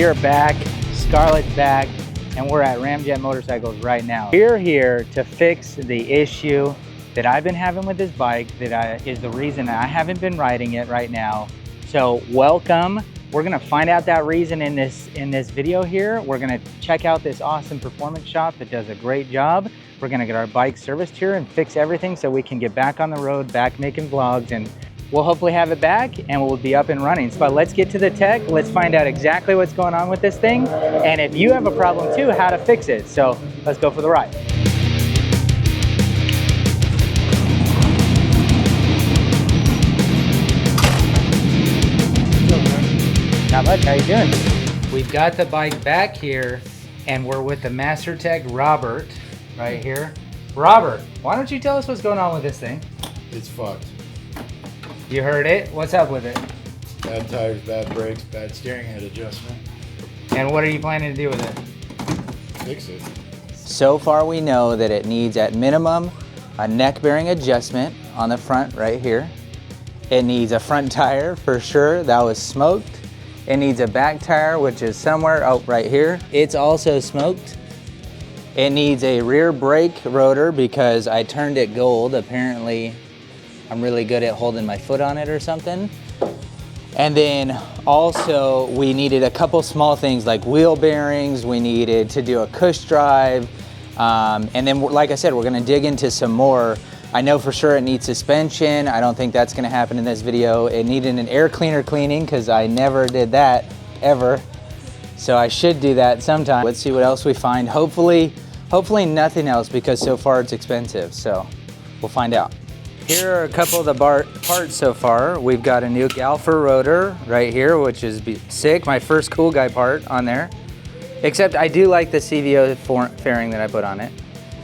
are back, Scarlett's back, and we're at Ramjet Motorcycles right now. We're here to fix the issue that I've been having with this bike that is the reason I haven't been riding it right now. So welcome. We're gonna find out that reason in this video here. We're gonna check out this awesome performance shop that does a great job. We're gonna get our bike serviced here and fix everything so we can get back on the road, back making vlogs, and we'll hopefully have it back and we'll be up and running. So let's get to the tech. Let's find out exactly what's going on with this thing. And if you have a problem too, how to fix it. So let's go for the ride. Not much, how you doing? We've got the bike back here and we're with the master tech, Robert, right here. Robert, why don't you tell us what's going on with this thing? It's fucked. You heard it. What's up with it? Bad tires, bad brakes, bad steering head adjustment. And what are you planning to do with it? Fix it. So far we know that it needs at minimum a neck bearing adjustment on the front right here. It needs a front tire for sure, that was smoked. It needs a back tire, which is somewhere, oh, right here. It's also smoked. It needs a rear brake rotor because I turned it gold. Apparently, I'm really good at holding my foot on it or something. And then also we needed a couple small things like wheel bearings. We needed to do a cush drive. And then, like I said, we're gonna dig into some more. I know for sure it needs suspension. I don't think that's gonna happen in this video. It needed an air cleaner cleaning because I never did that, ever. So I should do that sometime. Let's see what else we find. Hopefully nothing else because so far it's expensive. So we'll find out. Here are a couple of the parts so far. We've got a new galfer rotor right here, which is sick. My first cool guy part on there. Except I do like the CVO fairing that I put on it.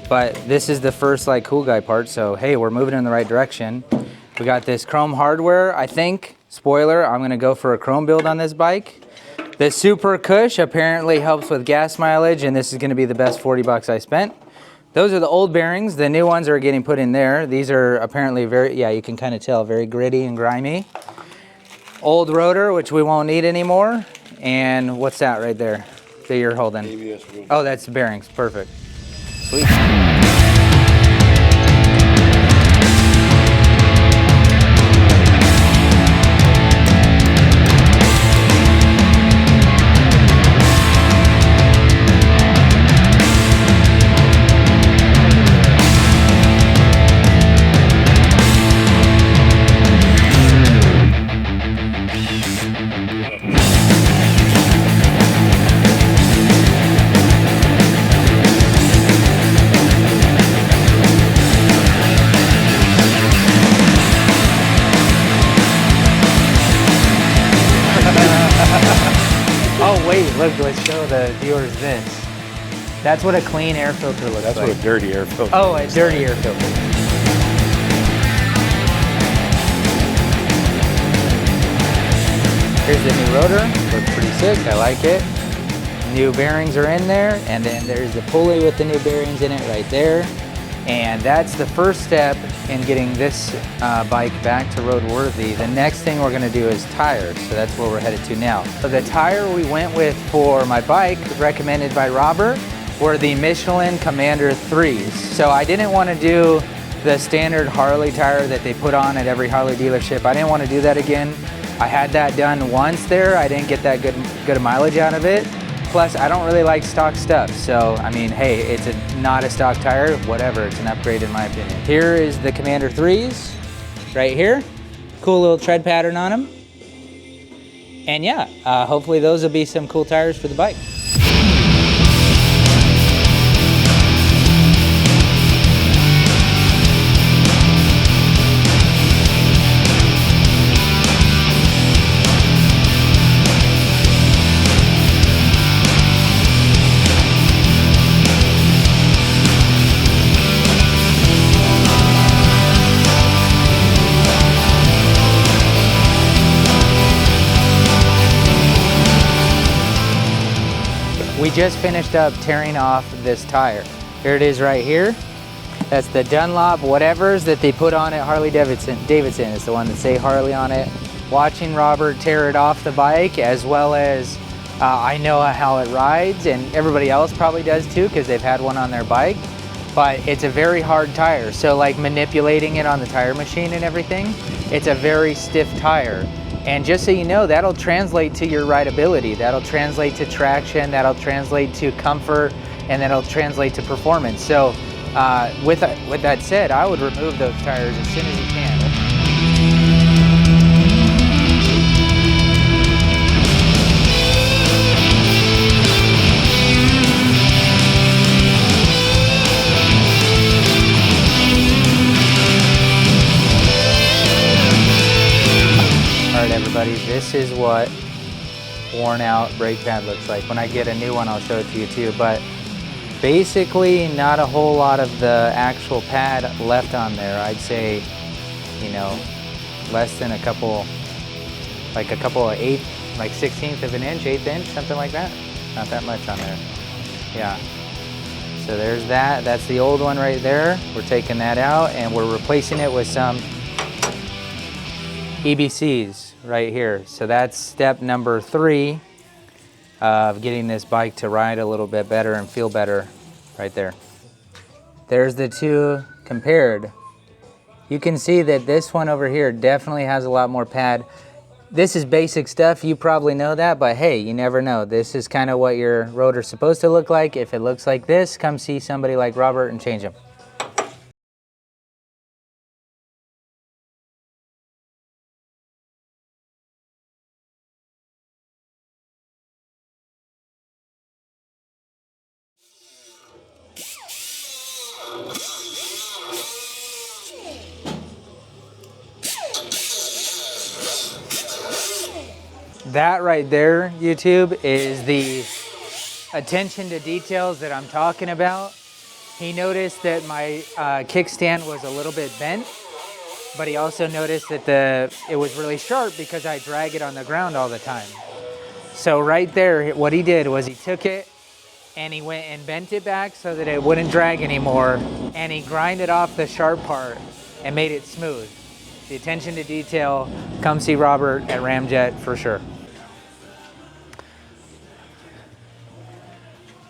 But this is the first like cool guy part, so hey, we're moving in the right direction. We got this chrome hardware, I think. Spoiler, I'm gonna go for a chrome build on this bike. The super cush apparently helps with gas mileage, and this is gonna be the best 40 bucks I spent. Those are the old bearings. The new ones are getting put in there. These are apparently very, yeah, you can kind of tell, very gritty and grimy. Old rotor, which we won't need anymore. And what's that right there that you're holding? ABS wheel. Oh, that's the bearings, perfect. Sweet. Oh wait, look, let's show the viewers this. That's what a clean air filter looks like. That's what a dirty air filter Oh, a dirty air filter. Here's the new rotor, looks pretty sick, I like it. New bearings are in there, and then there's the pulley with the new bearings in it right there. And that's the first step in getting this bike back to roadworthy. The next thing we're gonna do is tires, so that's where we're headed to now. So the tire we went with for my bike, recommended by Robert, were the Michelin Commander 3s. So I didn't wanna do the standard Harley tire that they put on at every Harley dealership. I didn't wanna do that again. I had that done once there. I didn't get that good mileage out of it. Plus, I don't really like stock stuff. So, I mean, hey, it's not a stock tire, whatever, it's an upgrade in my opinion. Here is the Commander 3s, right here. Cool little tread pattern on them. And yeah, hopefully those will be some cool tires for the bike. We just finished up tearing off this tire. Here it is right here. That's the Dunlop whatevers that they put on at Harley Davidson. Davidson is the one that say Harley on it. Watching Robert tear it off the bike, as well as I know how it rides, and everybody else probably does too because they've had one on their bike, but it's a very hard tire. So like manipulating it on the tire machine and everything, it's a very stiff tire. And just so you know, that'll translate to your rideability. That'll translate to traction, that'll translate to comfort, and that'll translate to performance. So with that said, I would remove those tires as soon as you can. Everybody, this is what worn out brake pad looks like. When I get a new one, I'll show it to you too, but basically not a whole lot of the actual pad left on there. I'd say, you know, less than a couple of 1/16 of an inch, 1/8 inch, something like that. Not that much on there. Yeah. So there's that. That's the old one right there. We're taking that out and we're replacing it with some EBCs right here. So that's step number 3 of getting this bike to ride a little bit better and feel better right there. There's the two compared. You can see that this one over here definitely has a lot more pad. This is basic stuff, you probably know that, but hey, you never know. This is kind of what your rotor's supposed to look like. If it looks like this, come see somebody like Robert and change them. That right there, YouTube, is the attention to details that I'm talking about. He noticed that my kickstand was a little bit bent, but he also noticed that it was really sharp because I drag it on the ground all the time. So right there, what he did was he took it and he went and bent it back so that it wouldn't drag anymore, and he grinded off the sharp part and made it smooth. The attention to detail, come see Robert at Ramjet for sure.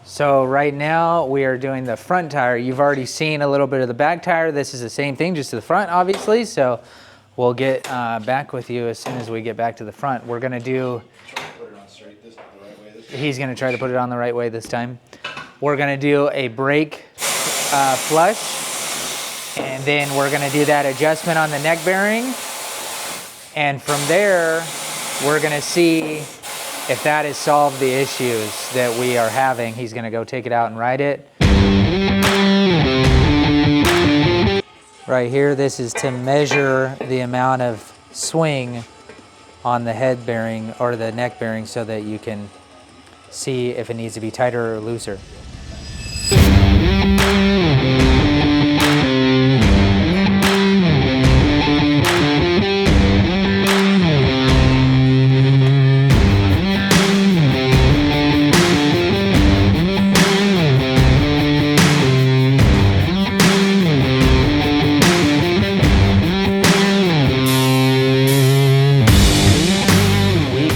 So right now we are doing the front tire. You've already seen a little bit of the back tire. This is the same thing, just to the front, obviously. So we'll get back with you as soon as we get back to the front. We're gonna do, he's gonna try to put it on the right way this time. We're gonna do a brake flush, and then we're gonna do that adjustment on the neck bearing. And from there, we're gonna see if that has solved the issues that we are having. He's gonna go take it out and ride it. Right here, this is to measure the amount of swing on the head bearing or the neck bearing so that you can see if it needs to be tighter or looser.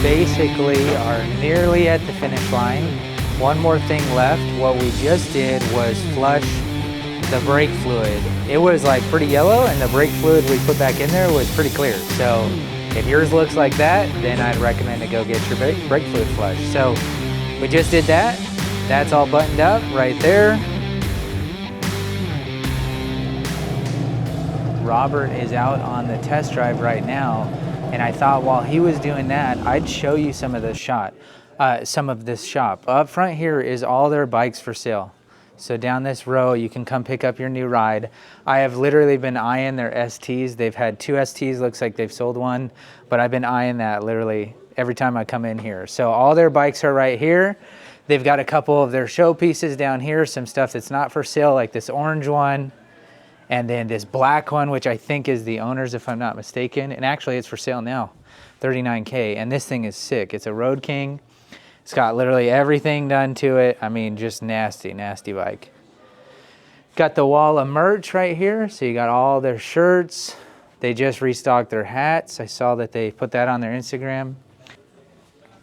Basically are nearly at the finish line. One more thing left. What we just did was flush the brake fluid. It was like pretty yellow, and the brake fluid we put back in there was pretty clear. So if yours looks like that, then I'd recommend to go get your brake fluid flushed. So we just did that. That's all buttoned up right there. Robert is out on the test drive right now, and I thought while he was doing that, I'd show you some of this shop. Up front here is all their bikes for sale. So down this row, you can come pick up your new ride. I have literally been eyeing their STs. They've had 2 STs, looks like they've sold one, but I've been eyeing that literally every time I come in here. So all their bikes are right here. They've got a couple of their show pieces down here, some stuff that's not for sale, like this orange one, and then this black one, which I think is the owner's if I'm not mistaken. And actually it's for sale now, $39K. And this thing is sick. It's a Road King. It's got literally everything done to it. I mean, just nasty, nasty bike. Got the wall of merch right here. So you got all their shirts. They just restocked their hats. I saw that they put that on their Instagram.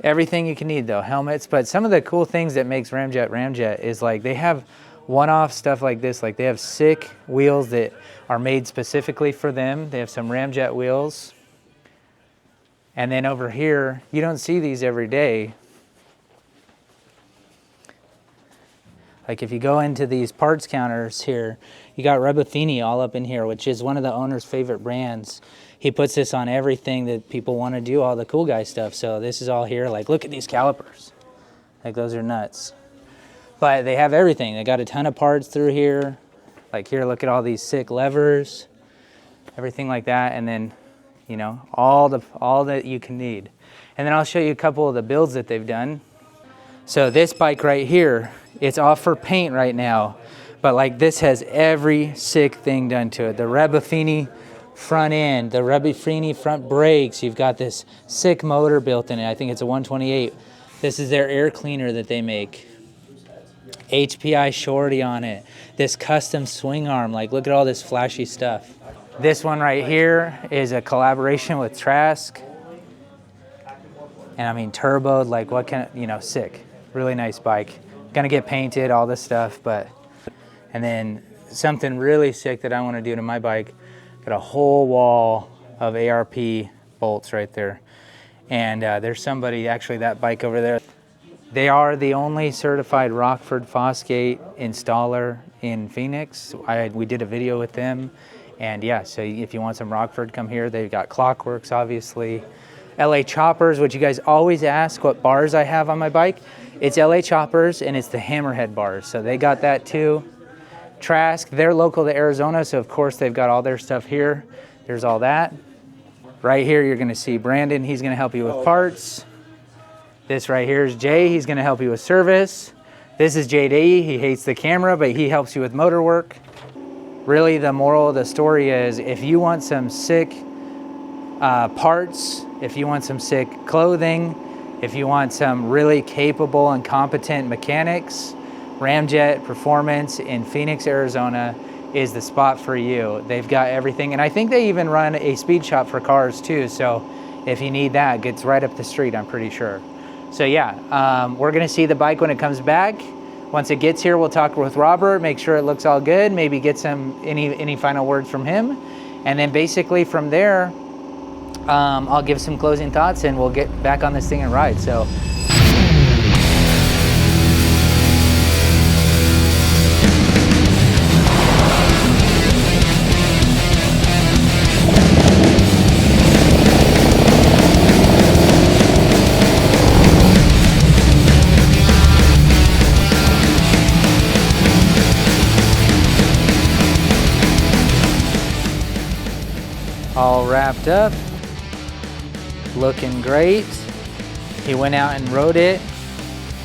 everything you can need though, helmets. But some of the cool things that makes Ramjet is like they have one-off stuff like this. Like they have sick wheels that are made specifically for them. They have some Ramjet wheels. And then over here, you don't see these every day. Like if you go into these parts counters here, you got Rebufini all up in here, which is one of the owner's favorite brands. He puts this on everything that people want to do, all the cool guy stuff. So this is all here. Like, look at these calipers. Like, those are nuts. But they have everything. They got a ton of parts through here. Like here, look at all these sick levers, everything like that. And then, you know, all that you can need. And then I'll show you a couple of the builds that they've done. So this bike right here, it's off for paint right now, but like this has every sick thing done to it. The Rebufini front end, the Rebufini front brakes, you've got this sick motor built in it. I think it's a 128. This is their air cleaner that they make. HPI shorty on it. This custom swing arm, like look at all this flashy stuff. This one right here is a collaboration with Trask. And I mean turboed, like what kind of, you know, sick. Really nice bike. Gonna get painted, all this stuff, but. And then something really sick that I wanna do to my bike, got a whole wall of ARP bolts right there. And there's somebody, actually that bike over there, they are the only certified Rockford Fosgate installer in Phoenix. We did a video with them. And yeah, so if you want some Rockford, come here. They've got Clockworks, obviously. LA Choppers, which you guys always ask what bars I have on my bike. It's LA Choppers and it's the Hammerhead bars. So they got that too. Trask, they're local to Arizona, so of course they've got all their stuff here. There's all that. Right here you're gonna see Brandon, he's gonna help you with parts. This right here is Jay, he's gonna help you with service. This is JD, he hates the camera, but he helps you with motor work. Really the moral of the story is if you want some sick parts, if you want some sick clothing, if you want some really capable and competent mechanics, Ramjet Performance in Phoenix, Arizona is the spot for you. They've got everything. And I think they even run a speed shop for cars too. So if you need that, it gets right up the street, I'm pretty sure. So yeah, we're gonna see the bike when it comes back. Once it gets here, we'll talk with Robert, make sure it looks all good, maybe get any final words from him. And then basically from there, I'll give some closing thoughts and we'll get back on this thing and ride. So. All wrapped up, looking great. He went out and rode it.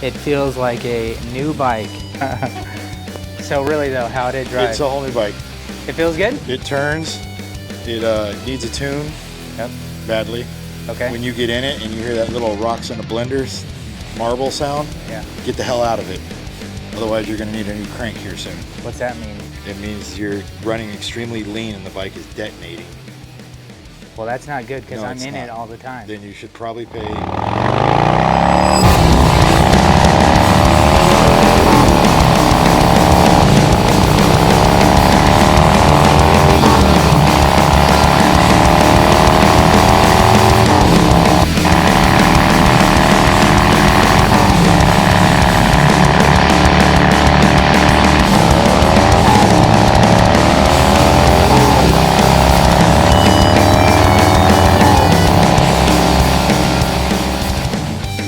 It feels like a new bike. So really though, how did it drive? It's a whole new bike. It feels good? It turns, it needs a tune. Yep. Badly. Okay. When you get in it and you hear that little rocks in the blenders marble sound, yeah, get the hell out of it. Otherwise you're gonna need a new crank here soon. What's that mean? It means you're running extremely lean and the bike is detonating. Well, that's not good because No, I'm it's in not. it all the time. Then you should probably pay.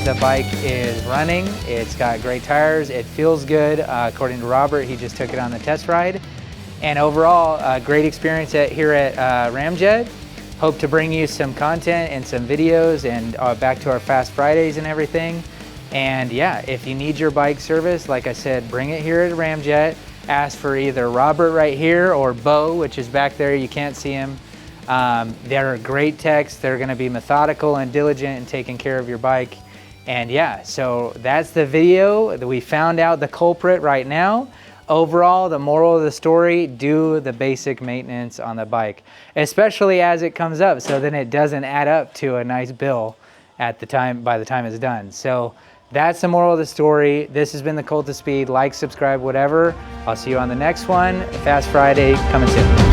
The bike is running, it's got great tires, it feels good. According to Robert, he just took it on the test ride. And overall, a great experience here at Ramjet. Hope to bring you some content and some videos and back to our Fast Fridays and everything. And yeah, if you need your bike service, like I said, bring it here at Ramjet. Ask for either Robert right here or Bo, which is back there, you can't see him. They're great techs, they're gonna be methodical and diligent in taking care of your bike. And yeah, so that's the video. We found out the culprit right now. Overall, the moral of the story, do the basic maintenance on the bike, especially as it comes up, so then it doesn't add up to a nice bill by the time it's done. So that's the moral of the story. This has been the Cult of Speed. Like, subscribe, whatever. I'll see you on the next one. Fast Friday coming soon.